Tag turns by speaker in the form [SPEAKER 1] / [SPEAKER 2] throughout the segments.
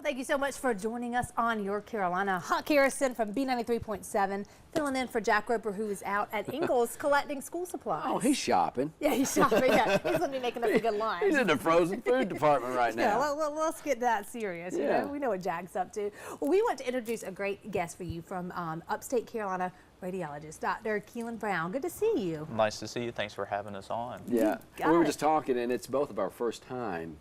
[SPEAKER 1] Well, thank you so much for joining us on Your Carolina. Huck Harrison from B93.7, filling in for Jack Roper, who is out at Ingalls collecting school supplies.
[SPEAKER 2] Oh, he's shopping.
[SPEAKER 1] Yeah, he's shopping. Yeah, he's going to be making us a good lunch.
[SPEAKER 2] He's in the frozen food department right now.
[SPEAKER 1] Yeah, let's get that serious. You know, we know what Jack's up to. Well, we want to introduce a great guest for you from upstate Carolina radiologist, Dr. Keelan Brown. Good to see you.
[SPEAKER 3] Nice to see you. Thanks for having us on.
[SPEAKER 2] Yeah, we were just talking, and it's both of our first time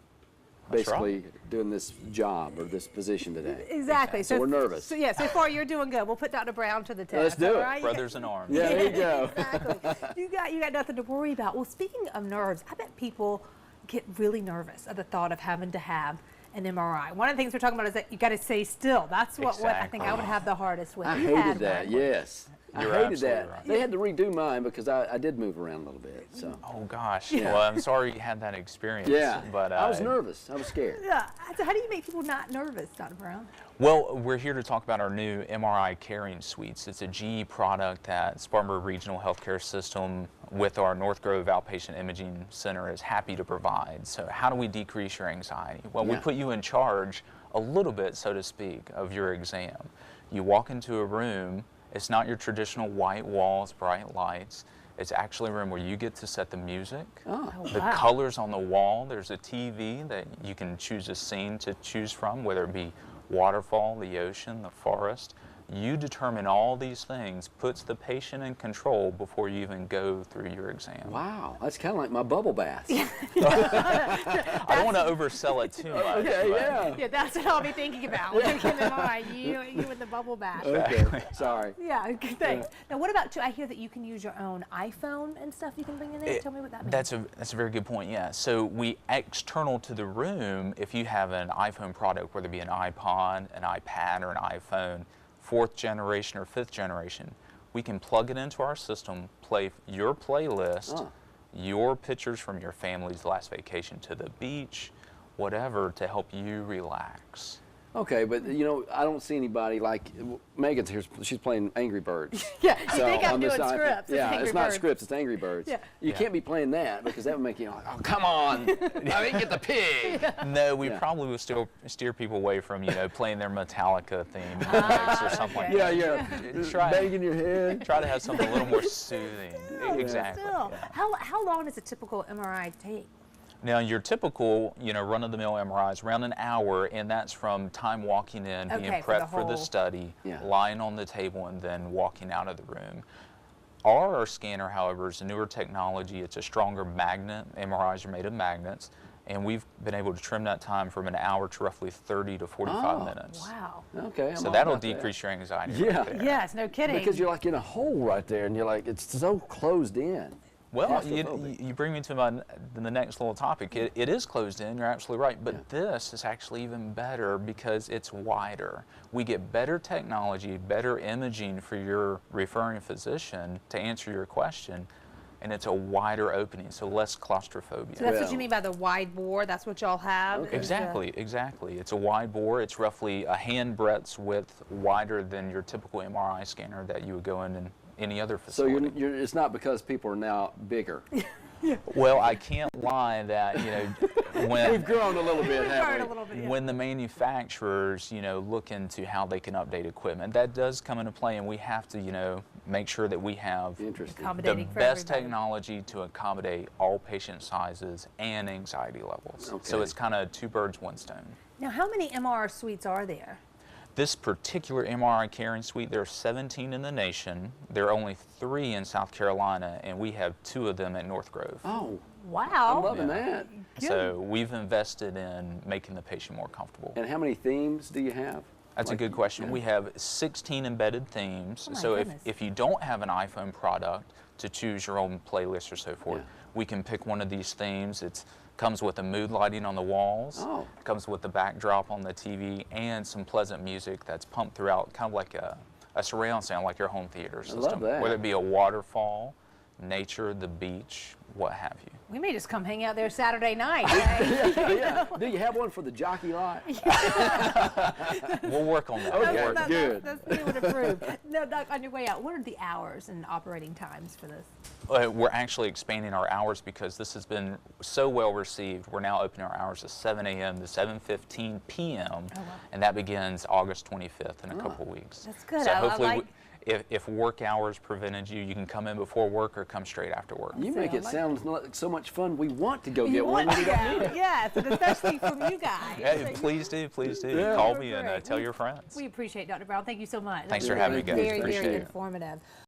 [SPEAKER 2] basically doing this job or this position today.
[SPEAKER 1] Exactly.
[SPEAKER 2] So we're nervous.
[SPEAKER 1] So far you're doing good. We'll put Dr. Brown to the test.
[SPEAKER 2] Let's do it.
[SPEAKER 1] Right?
[SPEAKER 3] Brothers in arms.
[SPEAKER 2] Yeah, there you go.
[SPEAKER 1] Exactly. You got nothing to worry about. Well, speaking of nerves, I bet people get really nervous at the thought of having to have an MRI. One of the things we're talking about is that you got to stay still. That's what I think I would have the hardest with.
[SPEAKER 2] I hated that. Yes.
[SPEAKER 3] You're
[SPEAKER 2] I hated that.
[SPEAKER 3] right.
[SPEAKER 2] They had to redo mine because I did move around a little bit. So.
[SPEAKER 3] Oh gosh. Yeah. Well, I'm sorry you had that experience.
[SPEAKER 2] Yeah.
[SPEAKER 3] But
[SPEAKER 2] I was nervous. I was scared.
[SPEAKER 1] Yeah. So how do you make people not nervous, Dr. Brown?
[SPEAKER 3] Well, we're here to talk about our new MRI carrying suites. It's a GE product that Spartanburg Regional Healthcare System with our North Grove Outpatient Imaging Center is happy to provide. So how do we decrease your anxiety? Well, we put you in charge a little bit, so to speak, of your exam. You walk into a room. It's not your traditional white walls, bright lights. It's actually a room where you get to set the music, the colors on the wall. There's a TV that you can choose a scene to choose from, whether it be waterfall, the ocean, the forest. You determine all these things, puts the patient in control before you even go through your exam.
[SPEAKER 2] Wow, that's kind of like my bubble bath.
[SPEAKER 3] I don't want to oversell it too much.
[SPEAKER 2] Okay,
[SPEAKER 1] Yeah, that's what I'll be thinking about. When you get an MRI, you in the bubble bath.
[SPEAKER 2] Okay, sorry.
[SPEAKER 1] Yeah, good, thanks. Now, what about, I hear that you can use your own iPhone and stuff you can bring in there. Tell me what that means.
[SPEAKER 3] That's a very good point, yeah. So we, external to the room, if you have an iPhone product, whether it be an iPod, an iPad, or an iPhone, 4th generation or 5th generation, we can plug it into our system, play your playlist, your pictures from your family's last vacation to the beach, whatever, to help you relax.
[SPEAKER 2] Okay, but you know, I don't see anybody like Megan's here. She's playing Angry Birds.
[SPEAKER 1] Yeah, you think I'm doing scripts.
[SPEAKER 2] Yeah, it's not scripts, it's Angry Birds. Yeah. You can't be playing that because that would make you like, oh, come on, I didn't get the pig.
[SPEAKER 3] No, we probably would still steer people away from, playing their Metallica theme or something like that.
[SPEAKER 2] Yeah, banging your head.
[SPEAKER 3] Try to have something a little more soothing. Exactly.
[SPEAKER 1] Still. Yeah. How long does a typical MRI take?
[SPEAKER 3] Now, your typical, run-of-the-mill MRI is around an hour, and that's from time walking in, being prepped for the study, lying on the table, and then walking out of the room. Our scanner, however, is a newer technology. It's a stronger magnet. MRIs are made of magnets, and we've been able to trim that time from an hour to roughly 30 to 45 minutes.
[SPEAKER 1] Wow.
[SPEAKER 2] Okay.
[SPEAKER 3] So that'll decrease your anxiety.
[SPEAKER 2] Yeah.
[SPEAKER 3] Right there.
[SPEAKER 1] Yes, no kidding.
[SPEAKER 2] Because you're like in a hole right there, and you're like, it's so closed in.
[SPEAKER 3] Well, you bring me to the next little topic. It is closed in, you're absolutely right, but this is actually even better because it's wider. We get better technology, better imaging for your referring physician to answer your question, and it's a wider opening, so less claustrophobia.
[SPEAKER 1] So that's what you mean by the wide bore? That's what y'all have?
[SPEAKER 2] Okay.
[SPEAKER 3] Exactly. It's a wide bore. It's roughly a hand breadth's width wider than your typical MRI scanner that you would go in and any other facility.
[SPEAKER 2] So it's not because people are now bigger.
[SPEAKER 3] Well, I can't lie that, when
[SPEAKER 2] we've grown a little bit, haven't we?
[SPEAKER 3] When the manufacturers, look into how they can update equipment, that does come into play, and we have to, make sure that we have the best technology to accommodate all patient sizes and anxiety levels.
[SPEAKER 2] Okay.
[SPEAKER 3] So it's kind of two birds, one stone.
[SPEAKER 1] Now, how many MR suites are there?
[SPEAKER 3] This particular MRI carrying suite, there are 17 in the nation. There are only 3 in South Carolina, and we have 2 of them at North Grove.
[SPEAKER 2] Oh,
[SPEAKER 1] wow.
[SPEAKER 2] I'm loving that.
[SPEAKER 3] So we've invested in making the patient more comfortable.
[SPEAKER 2] And how many themes do you have?
[SPEAKER 3] That's a good question. We have 16 embedded themes.
[SPEAKER 1] Oh,
[SPEAKER 3] if you don't have an iPhone product to choose your own playlist or so forth, we can pick one of these themes. It comes with a mood lighting on the walls, comes with the backdrop on the TV, and some pleasant music that's pumped throughout, kind of like a surround sound, like your home theater system.
[SPEAKER 2] I love that.
[SPEAKER 3] Whether it be a waterfall, nature, the beach, what have you.
[SPEAKER 1] We may just come hang out there Saturday night.
[SPEAKER 2] Yeah. Do you have one for the jockey lot?
[SPEAKER 3] We'll work on that.
[SPEAKER 2] Okay. Good.
[SPEAKER 1] That's what we would approve. No, Doc, on your way out, what are the hours and operating times for this?
[SPEAKER 3] We're actually expanding our hours because this has been so well received. We're now opening our hours to 7 a.m. to 7:15 p.m.
[SPEAKER 1] Oh, wow.
[SPEAKER 3] And that begins August 25th in a couple weeks.
[SPEAKER 1] That's good.
[SPEAKER 3] So
[SPEAKER 1] I
[SPEAKER 3] hopefully,
[SPEAKER 1] like-
[SPEAKER 3] if work hours prevented you, you can come in before work or come straight after work.
[SPEAKER 2] You make it sound like so much fun. We want to go
[SPEAKER 1] You
[SPEAKER 2] get one.
[SPEAKER 1] want
[SPEAKER 2] We
[SPEAKER 1] to
[SPEAKER 2] don't need
[SPEAKER 1] go.
[SPEAKER 2] it.
[SPEAKER 1] Yes, and especially from you guys.
[SPEAKER 3] Yeah, please do.
[SPEAKER 2] Yeah.
[SPEAKER 3] Call me and
[SPEAKER 1] Great.
[SPEAKER 3] tell your friends.
[SPEAKER 1] We appreciate Dr. Brown. Thank you so much.
[SPEAKER 3] Thanks
[SPEAKER 1] That
[SPEAKER 3] for
[SPEAKER 1] was
[SPEAKER 3] having me, guys.
[SPEAKER 1] Very,
[SPEAKER 2] Appreciate
[SPEAKER 1] very
[SPEAKER 2] it.
[SPEAKER 1] informative.